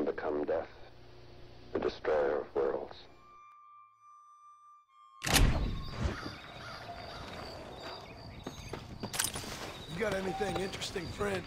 and become death, the destroyer of worlds. You got anything interesting, friend?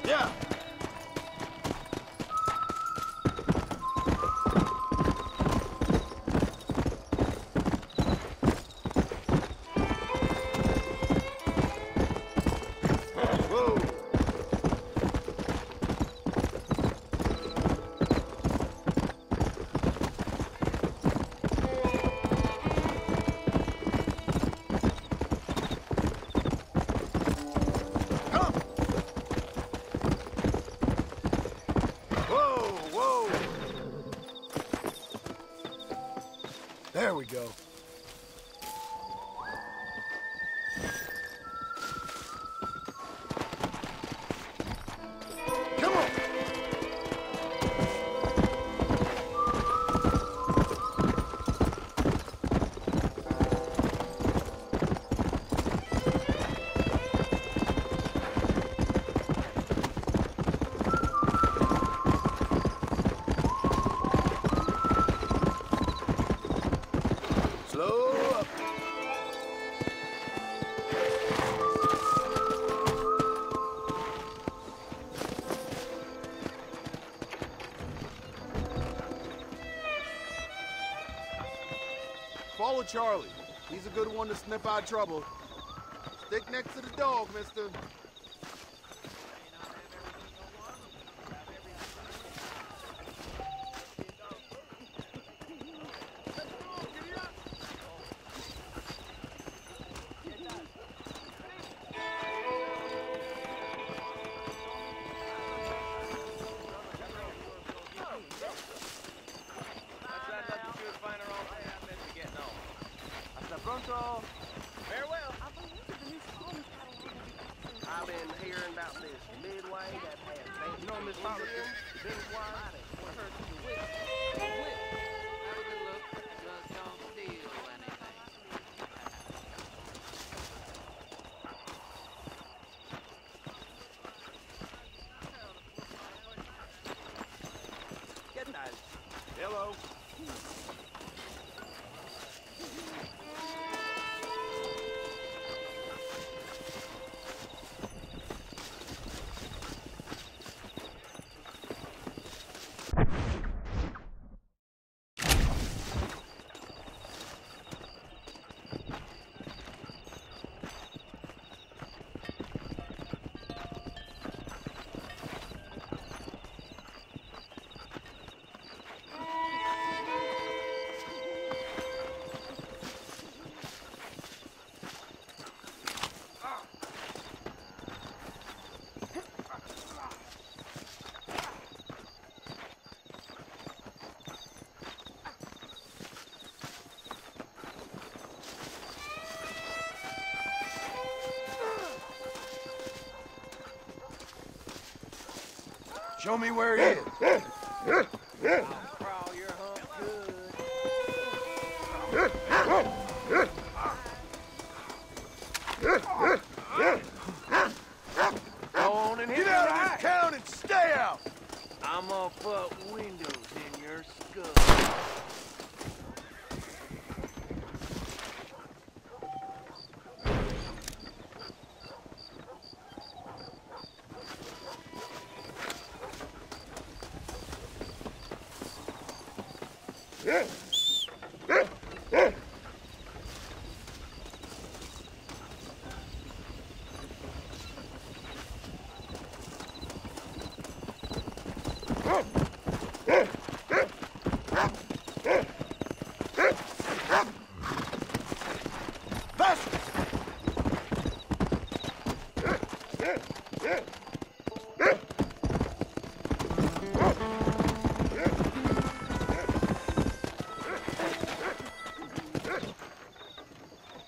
Yeah. Whoa. There we go. Come on. Slow up. Follow Charlie. He's a good one to sniff out trouble. Stick next to the dog, mister. Pronto. Farewell. I believe the new song is titled. I've been hearing about this Midway that has You know Miss Holliday? Midway. I heard she's a witch. Have a good look. Just don't steal anything. Get that. Hello. Show me where he is. I'll crawl your hump good. Go on and hit Get it out of right. this town and stay out. I'm gonna put windows in your skull.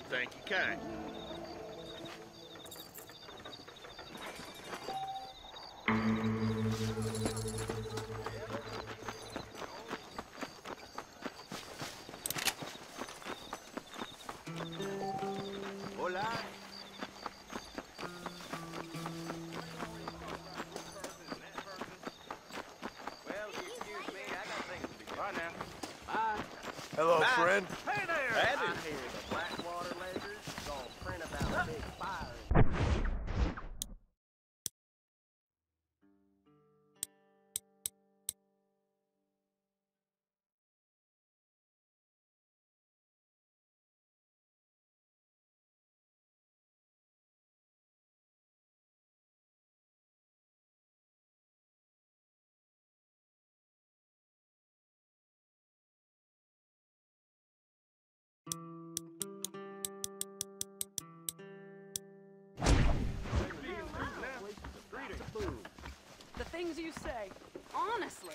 Thank you, kind. Hola. Well, excuse me, I got things to do. Bye now. Bye. Hello, Bye. friend. Hey there! Hey there. I hear the Blackwater ledger's gonna print about a big fire. The things you say, honestly.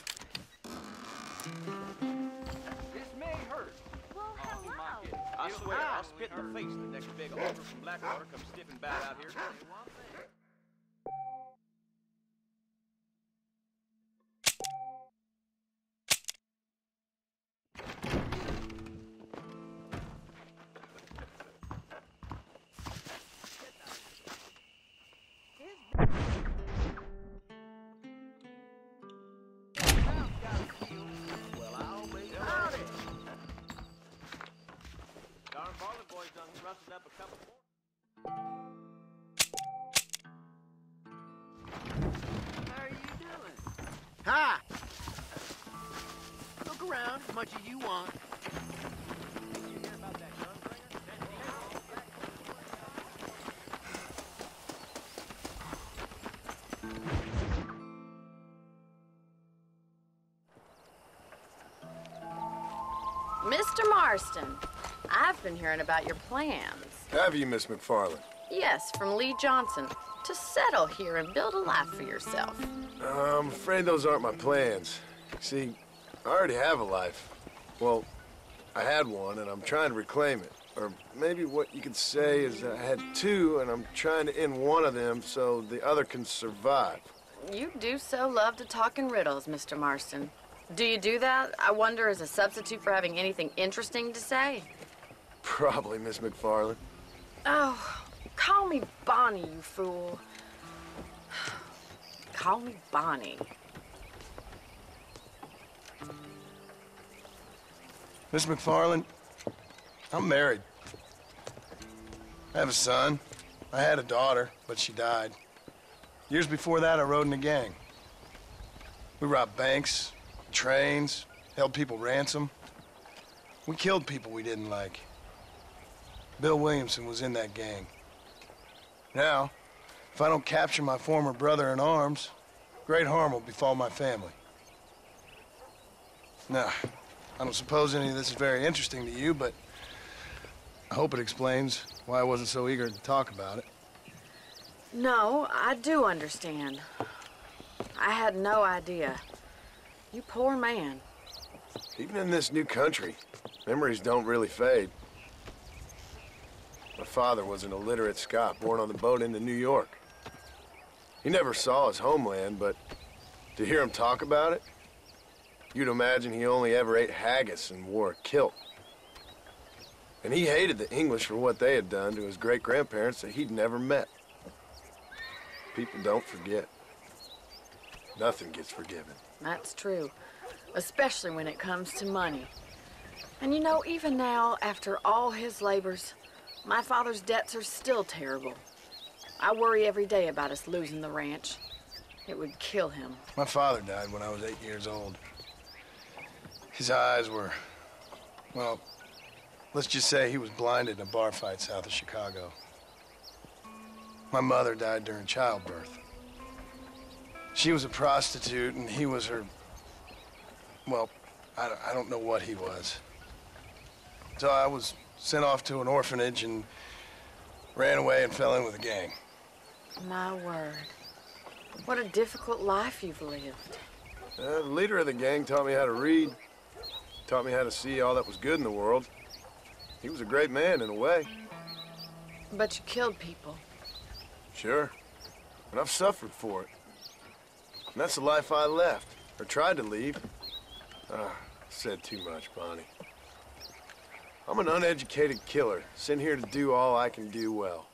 This may hurt. Well, hello. I swear, I'll spit in the face of the next big ogre from Blackwater comes sniffing about out here. Well, I'll be howdy. Darn Barley Boy's done rustled up a couple more. How are you doing? Hi! Look around as much as you want. You hear about that gunbringer? Mr. Marston, I've been hearing about your plans. Have you, Miss McFarland? Yes, from Lee Johnson, to settle here and build a life for yourself. I'm afraid those aren't my plans. See, I already have a life. Well, I had one, and I'm trying to reclaim it. Or maybe what you could say is I had two, and I'm trying to end one of them so the other can survive. You do so love to talk in riddles, Mr. Marston. Do you do that, I wonder, as a substitute for having anything interesting to say? Probably, Miss McFarland. Oh, call me Bonnie, you fool. Call me Bonnie. Miss McFarland, I'm married. I have a son. I had a daughter, but she died. Years before that, I rode in a gang. We robbed banks, trains, held people ransom. We killed people we didn't like. Bill Williamson was in that gang. Now, if I don't capture my former brother in arms, great harm will befall my family. Now, I don't suppose any of this is very interesting to you, but I hope it explains why I wasn't so eager to talk about it. No, I do understand. I had no idea. You poor man. Even in this new country, memories don't really fade. My father was an illiterate Scot born on the boat into New York. He never saw his homeland, but to hear him talk about it, you'd imagine he only ever ate haggis and wore a kilt. And he hated the English for what they had done to his great-grandparents that he'd never met. People don't forget. nothing gets forgiven. That's true, especially when it comes to money. And you know, even now, after all his labors, my father's debts are still terrible. I worry every day about us losing the ranch. It would kill him. My father died when I was 8 years old. His eyes were, well, let's just say he was blinded in a bar fight south of Chicago. My mother died during childbirth. She was a prostitute and he was her, well, I don't know what he was. So I was sent off to an orphanage and ran away and fell in with a gang. My word. What a difficult life you've lived. The leader of the gang taught me how to read, taught me how to see all that was good in the world. He was a great man in a way. But you killed people. Sure. And I've suffered for it. And that's the life I left, or tried to leave. Said too much, Bonnie. I'm an uneducated killer, sent here to do all I can do well.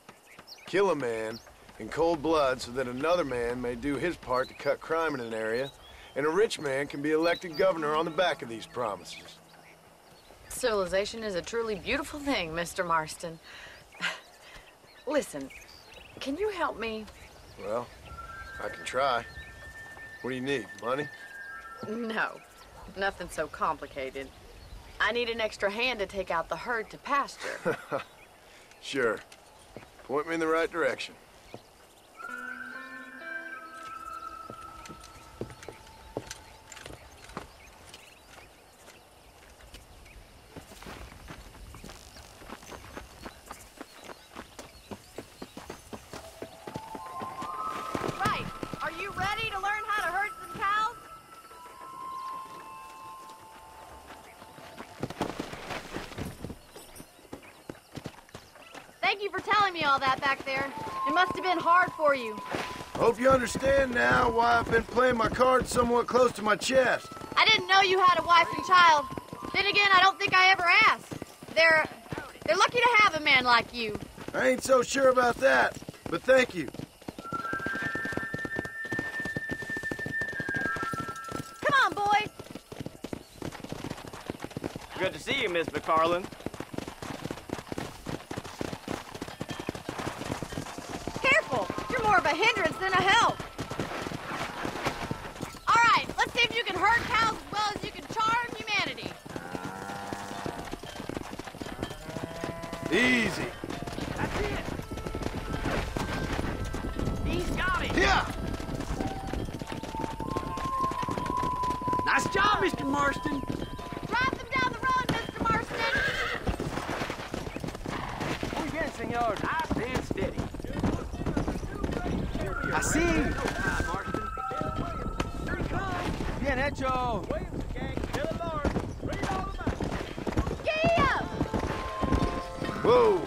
Kill a man in cold blood so that another man may do his part to cut crime in an area, and a rich man can be elected governor on the back of these promises. Civilization is a truly beautiful thing, Mr. Marston. Listen, can you help me? Well, I can try. What do you need, money? No, nothing so complicated. I need an extra hand to take out the herd to pasture. Sure. Point me in the right direction. Right. Are you ready to learn how to herd some cows? Thank you for telling me all that back there. It must have been hard for you. Hope you understand now why I've been playing my cards somewhat close to my chest. I didn't know you had a wife and child. Then again, I don't think I ever asked. They're lucky to have a man like you. I ain't so sure about that, but thank you. Come on, boy. Good to see you, Miss McFarland. Careful. You're more of a hindrance than a help. All right, let's see if you can herd cows as well as you can charm humanity. Easy. That's it. He's got it. Yeah. Nice job, Mr. Marston. Drive them down the road, Mr. Marston. Muy bien, senor. Nice and steady. Así. Marston. Here he comes. Bien hecho. Giddy up. Whoa.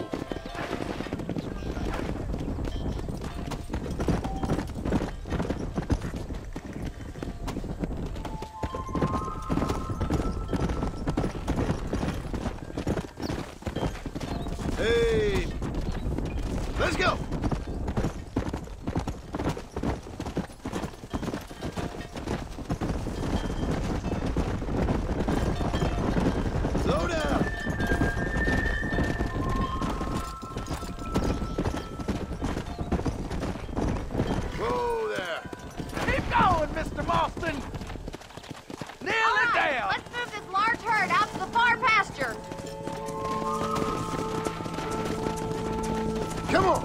Hey. Let's go. Slow down. Whoa there. Keep going, Mr. Marston. Nail All it right, down. let's move this large herd out to the far pasture. Come on.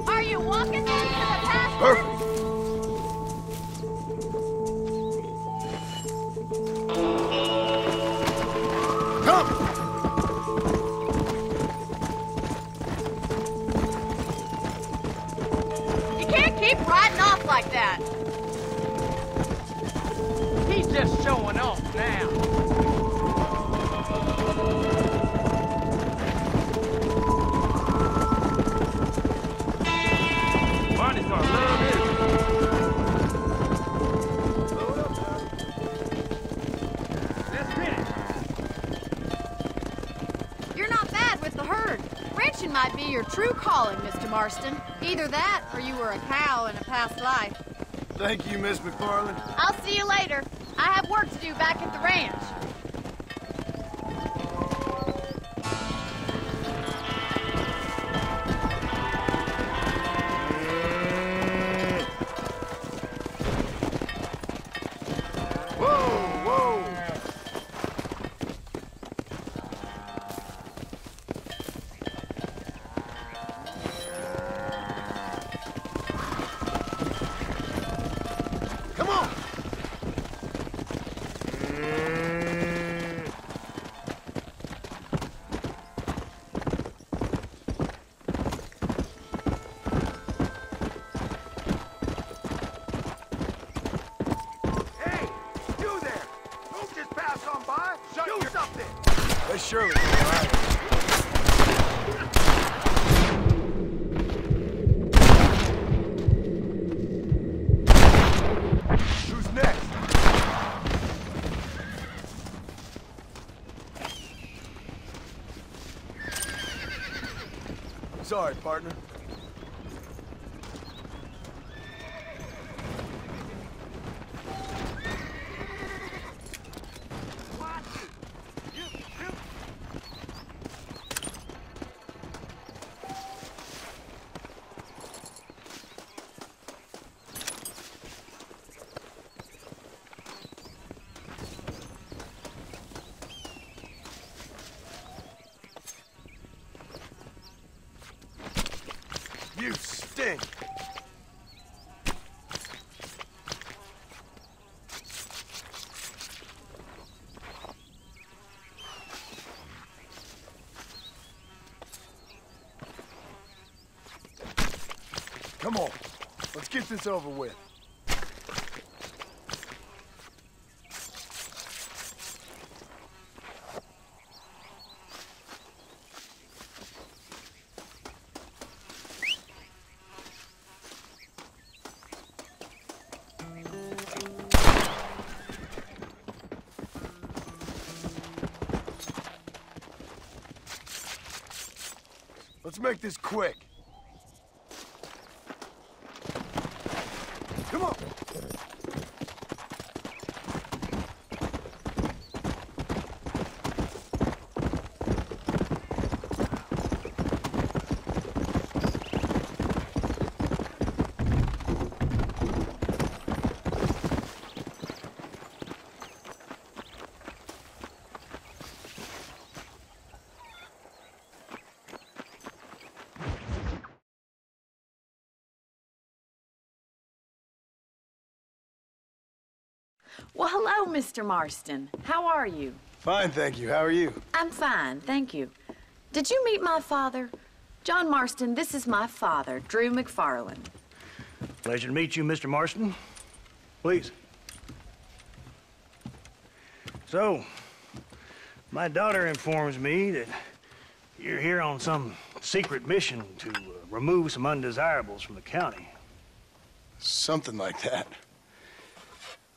Are you walking them to the pasture? Perfect. Come. You can't keep riding off like that. He's just showing off now. Barney's gonna love this. Let's hit it. You're not bad with the herd. Ranching might be your true calling, Mr. Marston. Either that, or you were a cow in a past life. Thank you, Miss McFarland. I'll see you later. I have work to do back at the ranch. They surely be all right. Who's next? Sorry, partner. You stink! Come on, let's get this over with. Let's make this quick. Come on. Well, hello, Mr. Marston. How are you? Fine, thank you. How are you? I'm fine, thank you. Did you meet my father? John Marston, this is my father, Drew McFarland. Pleasure to meet you, Mr. Marston. Please. So, my daughter informs me that you're here on some secret mission to remove some undesirables from the county. Something like that.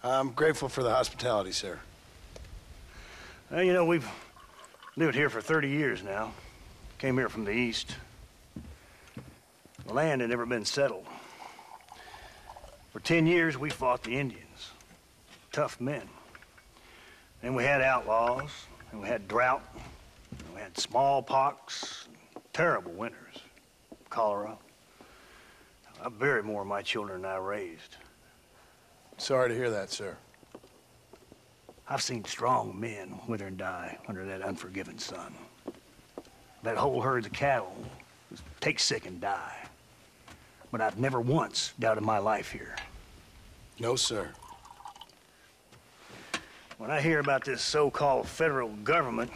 I'm grateful for the hospitality, sir. Well, you know, we've lived here for 30 years now. Came here from the east. The land had never been settled. For 10 years, we fought the Indians. Tough men. Then we had outlaws, and we had drought, and we had smallpox, terrible winters, cholera. I buried more of my children than I raised. Sorry to hear that, sir. I've seen strong men wither and die under that unforgiving sun. That whole herds of cattle take sick and die. But I've never once doubted my life here. No, sir. When I hear about this so-called federal government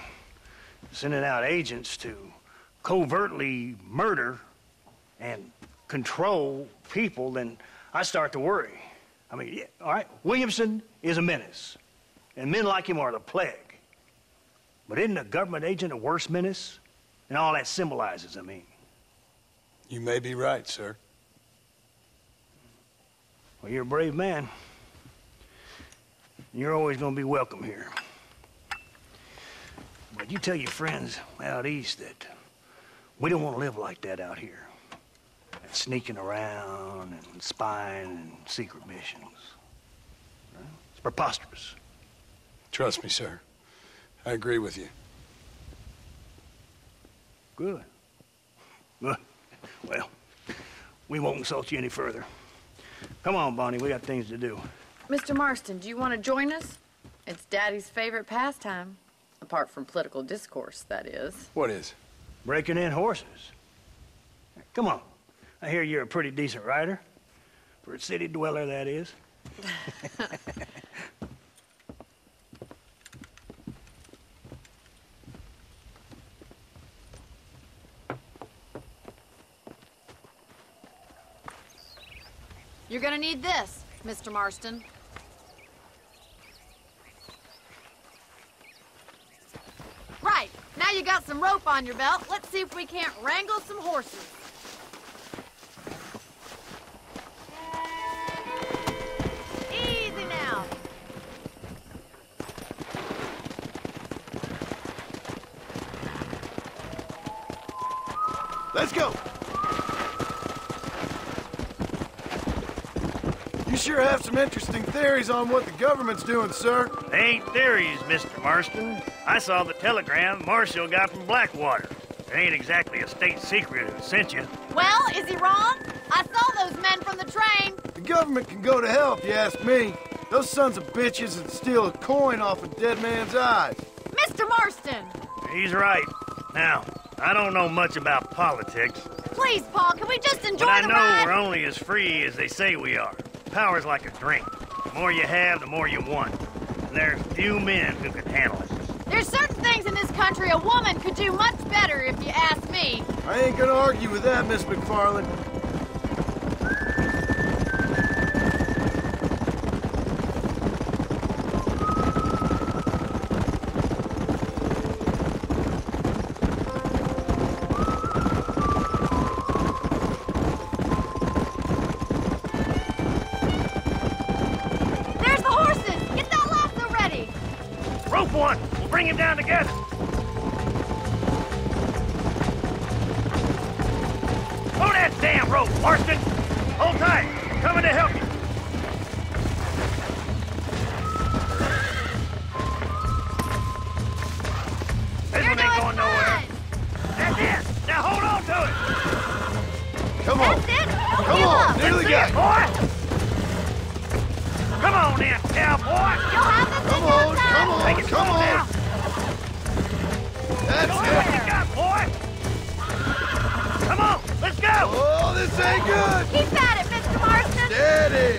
sending out agents to covertly murder and control people, then I start to worry. I mean, yeah, all right, Williamson is a menace, and men like him are the plague. But isn't a government agent a worse menace? And all that symbolizes, I mean. You may be right, sir. Well, you're a brave man. You're always gonna be welcome here. But you tell your friends out east that We don't want to live like that out here. Sneaking around and spying and secret missions. Right? It's preposterous. Trust me, sir. I agree with you. Good. Good. Well, we won't insult you any further. Come on, Bonnie, we got things to do. Mr. Marston, do you want to join us? It's Daddy's favorite pastime. Apart from political discourse, that is. What is? Breaking in horses. Come on. I hear you're a pretty decent rider. For a city dweller, that is. You're gonna need this, Mr. Marston. Right, now you got some rope on your belt. Let's see if we can't wrangle some horses. Easy now. Let's go! You sure have some interesting theories on what the government's doing, sir. They ain't theories, Mr. Marston. I saw the telegram Marshall got from Blackwater. It ain't exactly a state secret who sent you. Well, is he wrong? I saw those men from the train. The government can go to hell if you ask me. Those sons of bitches would steal a coin off a dead man's eyes. Mr. Marston! He's right. Now, I don't know much about politics. Please, Paul, can we just enjoy but the I know ride? we're only as free as they say we are. Power's like a drink. The more you have, the more you want. And there's few men who can handle it. There's certain things in this country a woman could do much better, if you ask me. I ain't gonna argue with that, Miss McFarland. There's the horses! Get that lasso ready! Rope one! We'll bring him down together! Hold that damn rope, Marston! Hold tight! Coming to help you! This You're one ain't doing going nowhere. fine! That's it! Now hold on to it! Come on! That's it! Don't Come give on! up! Nearly got it! Boy! Come on then, cowboy! You'll have this Come in no on! time. Come on! Take it Come slow on! now! That's Show me what it! you got, boy! Come on, let's go! Oh, this ain't good! Keep at it, Mr. Marston! Steady!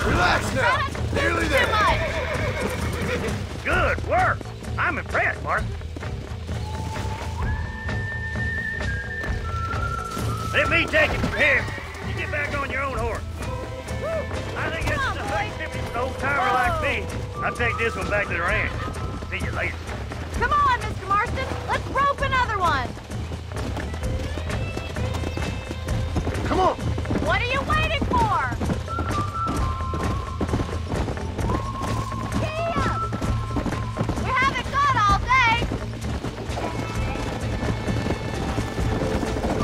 Relax Try now! not to do Nearly too there! much. Good work! I'm impressed, Marston. Let me take it from here. You get back on your own horse. I think this is a thing for an old-timer like me. I'll take this one back to the ranch. See you later. Come on, Mr. Marston. Let's rope another one. Come on! What are you waiting for? Giddy up! We haven't got all day.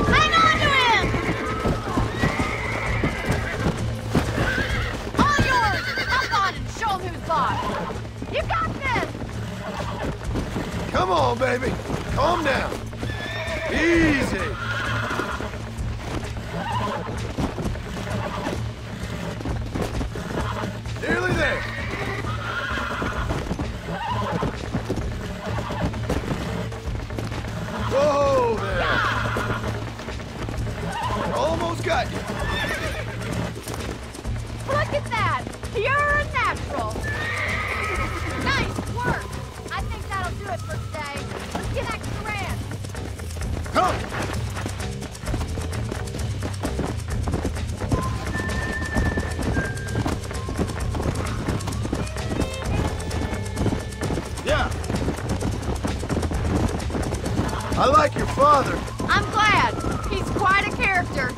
Hang on to him! All yours! Hop on and show him who's boss. You got this! Come on, baby! Calm down! Easy! Nearly there! Whoa there! Almost got you! Look at that! Pure and natural! Nice work! I think that'll do it for today. Let's get back to the ranch. Come! Yeah. I like your father. I'm glad. He's quite a character.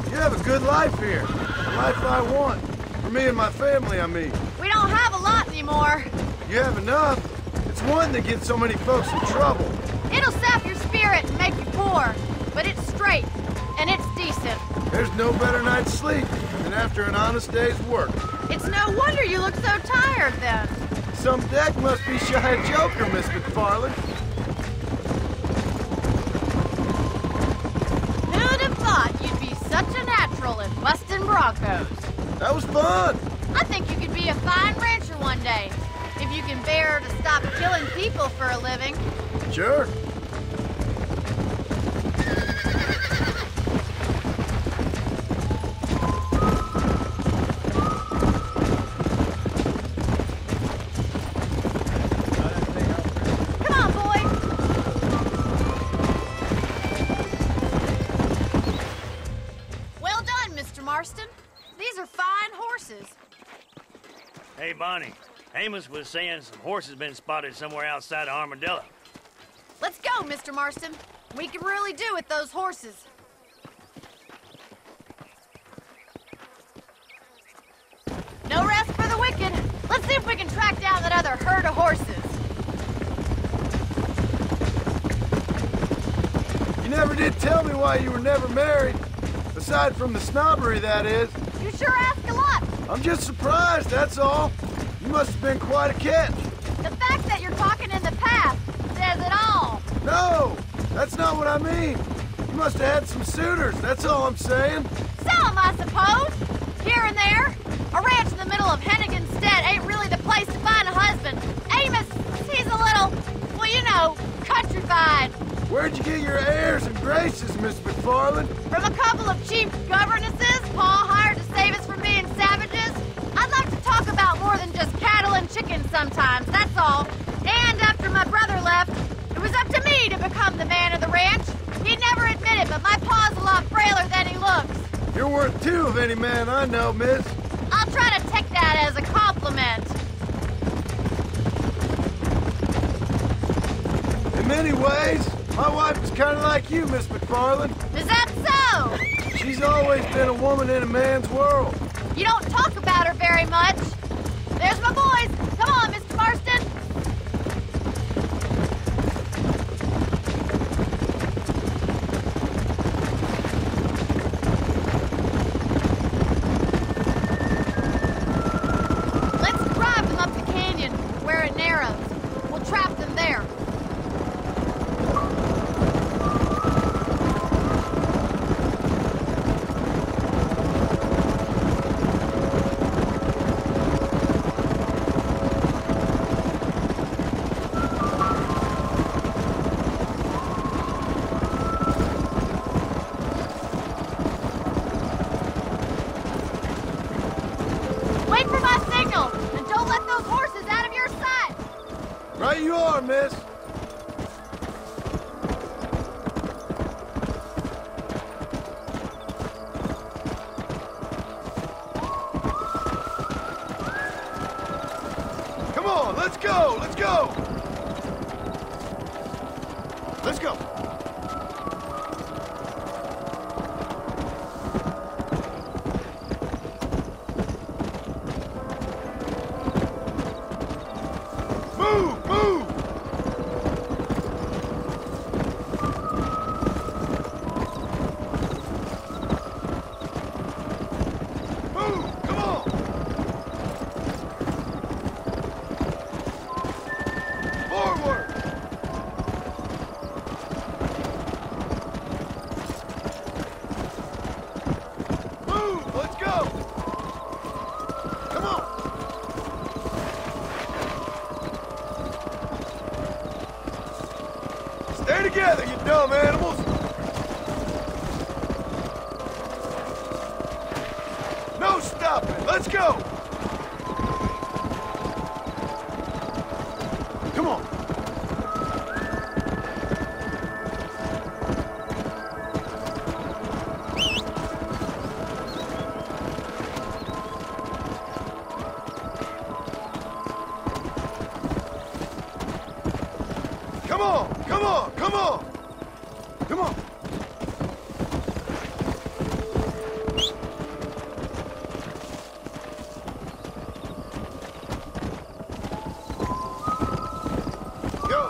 You have a good life here. The life I want. For me and my family, I mean. We don't have a lot anymore. You have enough. It's one that gets so many folks in trouble. It'll sap your spirit and make you poor, but it's straight, and it's decent. There's no better night's sleep than after an honest day's work. It's no wonder you look so tired, then. Some deck must be shy of Joker, Miss McFarland. Who'd have thought you'd be such a natural at busting Broncos? That was fun. I think you could be a fine rancher one day, if you can bear to stop killing people for a living. Sure. Come on, boy. Well done, Mr. Marston. These are fine horses. Hey, Bonnie. Amos was saying some horses been spotted somewhere outside of Armadillo. Let's go, Mr. Marston. We can really do with those horses. No rest for the wicked. Let's see if we can track down that other herd of horses. You never did tell me why you were never married. Aside from the snobbery, that is. You sure ask a lot. I'm just surprised, that's all. You must have been quite a catch. The fact that you're talking in the past says it all. No, that's not what I mean. You must have had some suitors, that's all I'm saying. Some, I suppose. Here and there. A ranch in the middle of Hennigan's Stead ain't really the place to find a husband. Amos, he's a little, well, you know, countrified. Where'd you get your airs and graces, Miss McFarland? From a couple of cheap governesses Pa hired to save us from being savages. I'd like to talk about more than just cattle and chickens sometimes, that's all. And after my brother left, it was up to me to become the man of the ranch. He'd never admit it, but my pa's a lot frailer than he looks. You're worth two of any man I know, miss. I'll try to take that as a compliment. In many ways, my wife is kind of like you, Miss McFarland. Is that so? She's always been a woman in a man's world. You don't talk about her very much. There's my boys. Come on, Mr. Marston. Let's drive them up the canyon where it narrows. We'll trap them there. Wait for my signal, and don't let those horses out of your sight. Right you are, miss. Come on, let's go, let's go. Let's go. Move, move. Move, come on. Forward. Move, let's go. Come on. Stay together, you dumb animals. No stopping. Let's go. Come on. Come on, come on, come on. Come on. Go.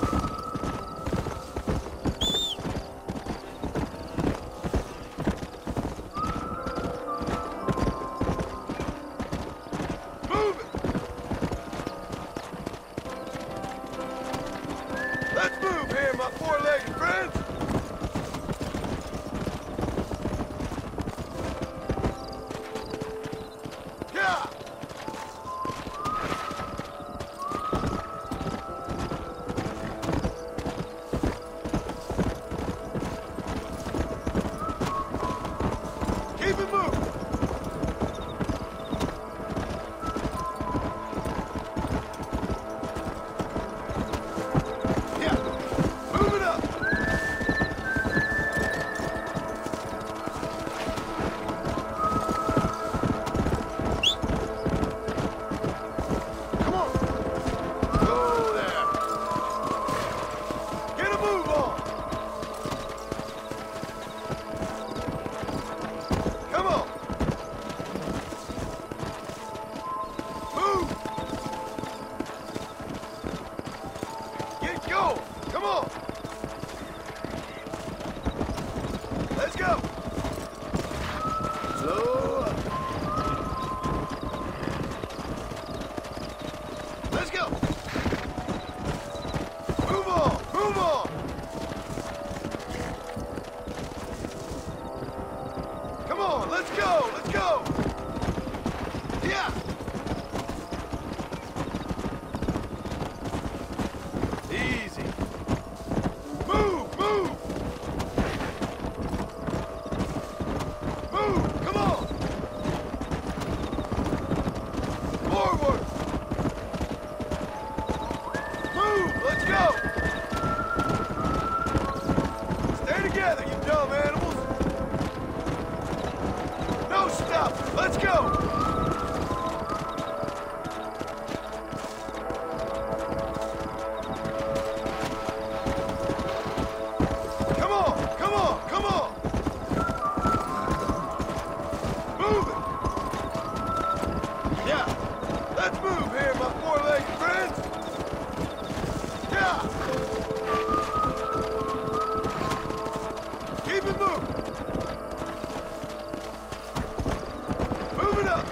go! Let's go! Yeah! Easy. Move! Move! Move! Come on! Forward! Move! Let's go! Stay together, you dumb animals! No stop! Let's go! Come on! Come on! Come on! Move it! Yeah! Let's move here, my four-legged friends! Yeah! Keep it moving! Move it up!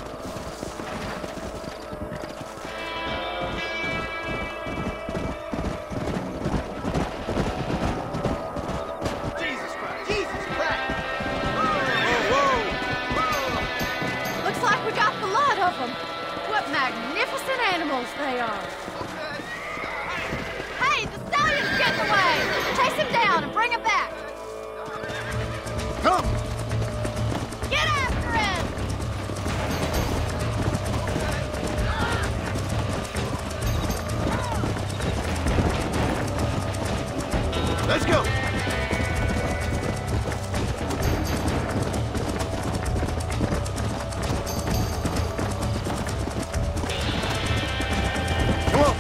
Jesus Christ! Jesus Christ! Looks like we got the lot of them. What magnificent animals they are. Hey, the stallion's getting away. Chase him down and bring him back. Come! Get after him! Let's go! Come on!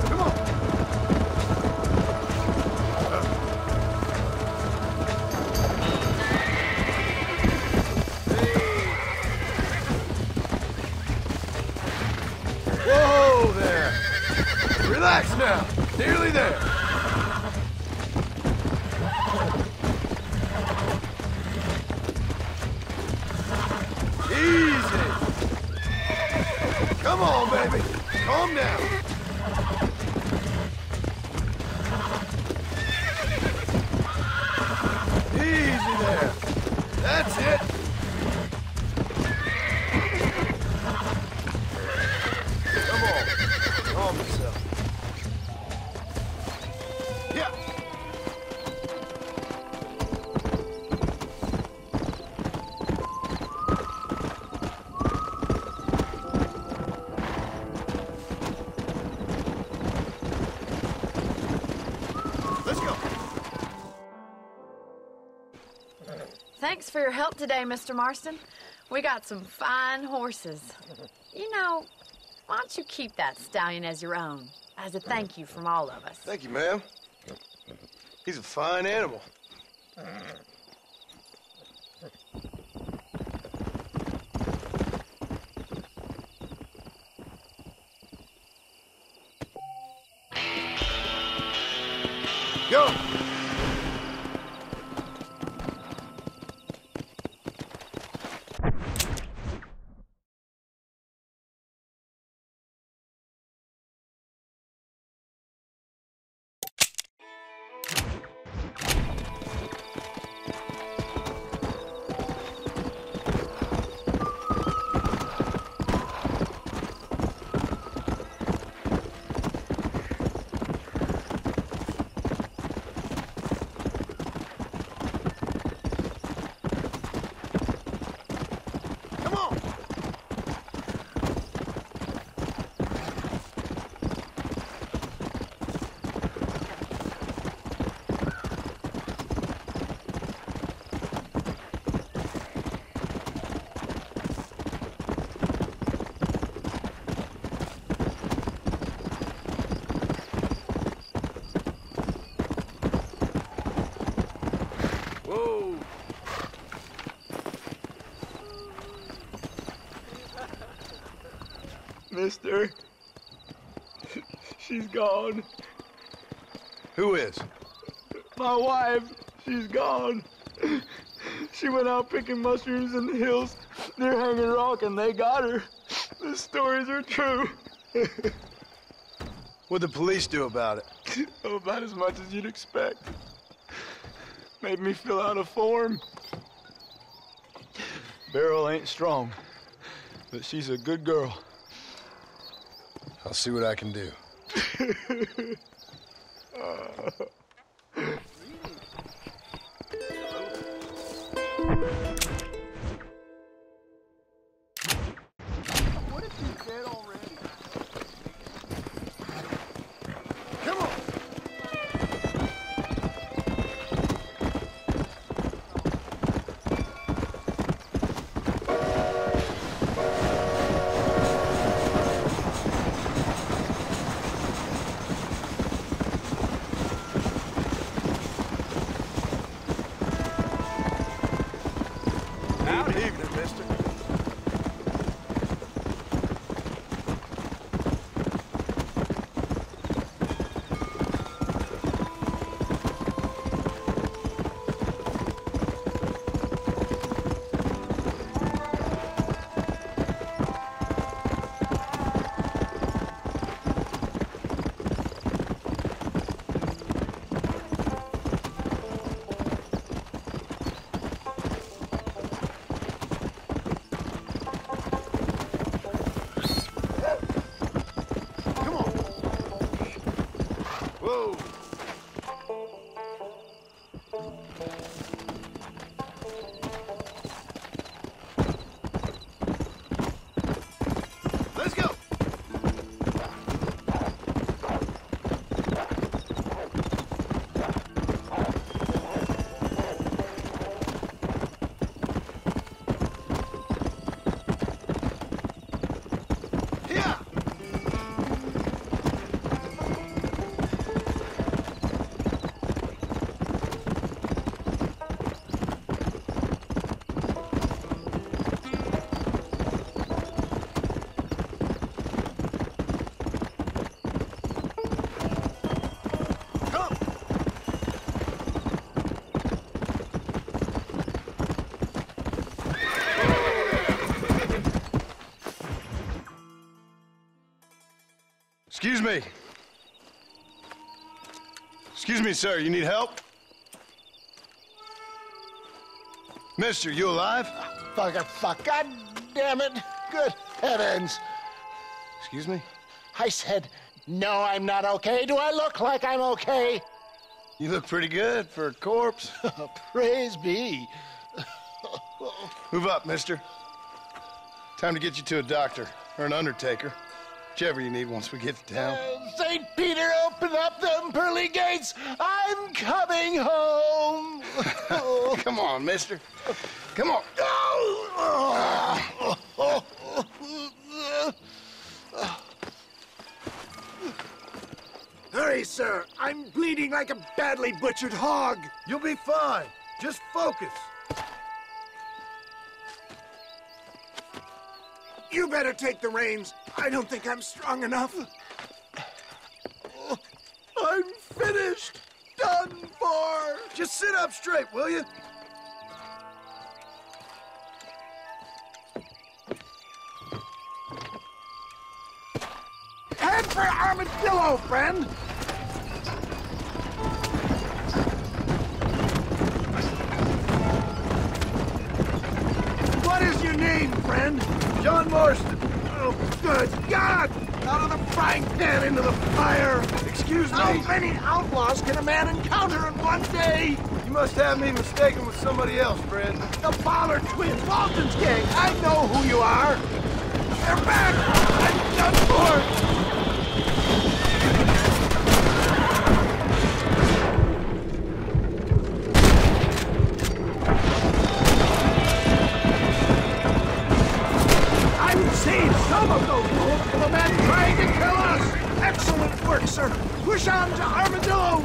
Come on! Come on! Whoa there! Relax now. Nearly there. Easy. Come on, baby. Calm down. Easy there. That's it. Come on. Calm yourself. Yeah. Let's go. Thanks for your help today, Mr. Marston. We got some fine horses. You know, why don't you keep that stallion as your own, as a thank you from all of us? Thank you, ma'am. He's a fine animal. Go! Come on! Whoa! Mister, She's gone. Who is? My wife. She's gone. She went out picking mushrooms in the hills near Hanging Rock, and they got her. The stories are true. What'd the police do about it? Oh, about as much as you'd expect. Made me fill out a form. Beryl ain't strong, but she's a good girl. I'll see what I can do. What if he's dead already? Come on! Good evening, mister. Whoa! Let's go! Yeah! Excuse me. Excuse me, sir. You need help? Mister, you alive? Fuck. God damn it. Good heavens. Excuse me? I said, no, I'm not okay. Do I look like I'm okay? You look pretty good for a corpse. Praise be. Move up, mister. Time to get you to a doctor or an undertaker. Whichever you need once we get to town. St. Peter, open up them pearly gates. I'm coming home. Come on, mister. Come on. Hurry, sir. I'm bleeding like a badly butchered hog. You'll be fine. Just focus. You better take the reins. I don't think I'm strong enough. I'm finished. Done for. Just sit up straight, will you? Head for Armadillo, friend. What is your name, friend? John Marston. Oh, good God! Out of the frying pan into the fire! Excuse me? How many outlaws can a man encounter in one day? You must have me mistaken with somebody else, friend. The Fowler twins, Walton's gang. I know who you are. They're back! I'm done for! Save some of those bullets from a man trying to kill us! Excellent work, sir! Push on to Armadillo!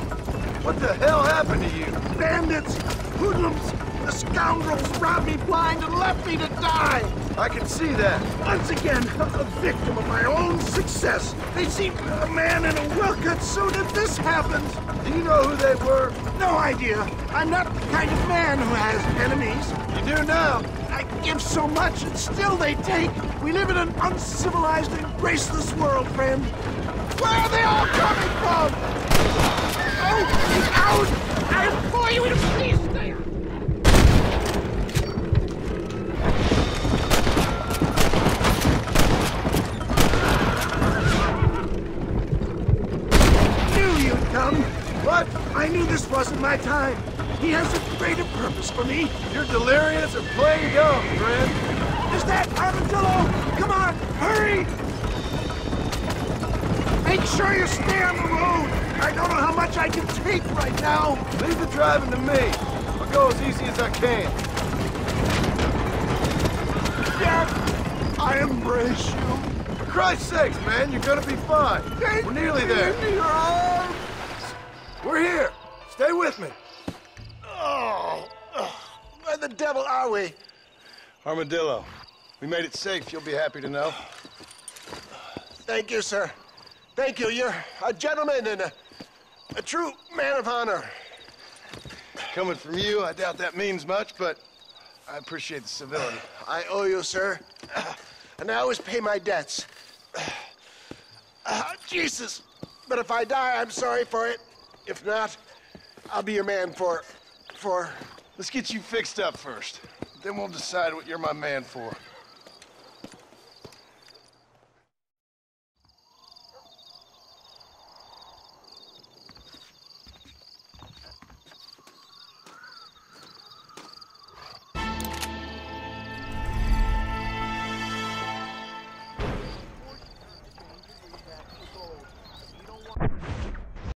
What the hell happened to you? Bandits! Hoodlums! The scoundrels robbed me blind and left me to die! I can see that. Once again, a victim of my own success. They see a man in a well-cut suit and this happens. Do you know who they were? No idea. I'm not the kind of man who has enemies. You do now. I give so much and still they take. We live in an uncivilized and graceless world, friend. Where are they all coming from? Oh, he's out! I implore you to please stay. Knew you'd come. What? I knew this wasn't my time. He has a greater purpose for me. You're delirious or plain dumb, friend. Is that Armadillo? Come on, hurry! Make sure you stay on the road. I don't know how much I can take right now. Leave the driving to me. I'll go as easy as I can. Yes, I embrace you. For Christ's sakes, man, you're gonna be fine. We're nearly there. Into your arms. We're here. Stay with me. Oh, where the devil are we? Armadillo. We made it safe, you'll be happy to know. Thank you, sir. Thank you. You're a gentleman and a true man of honor. Coming from you, I doubt that means much, but I appreciate the civility. I owe you, sir. And I always pay my debts. Jesus. But if I die, I'm sorry for it. If not, I'll be your man for... Let's get you fixed up first. Then we'll decide what you're my man for.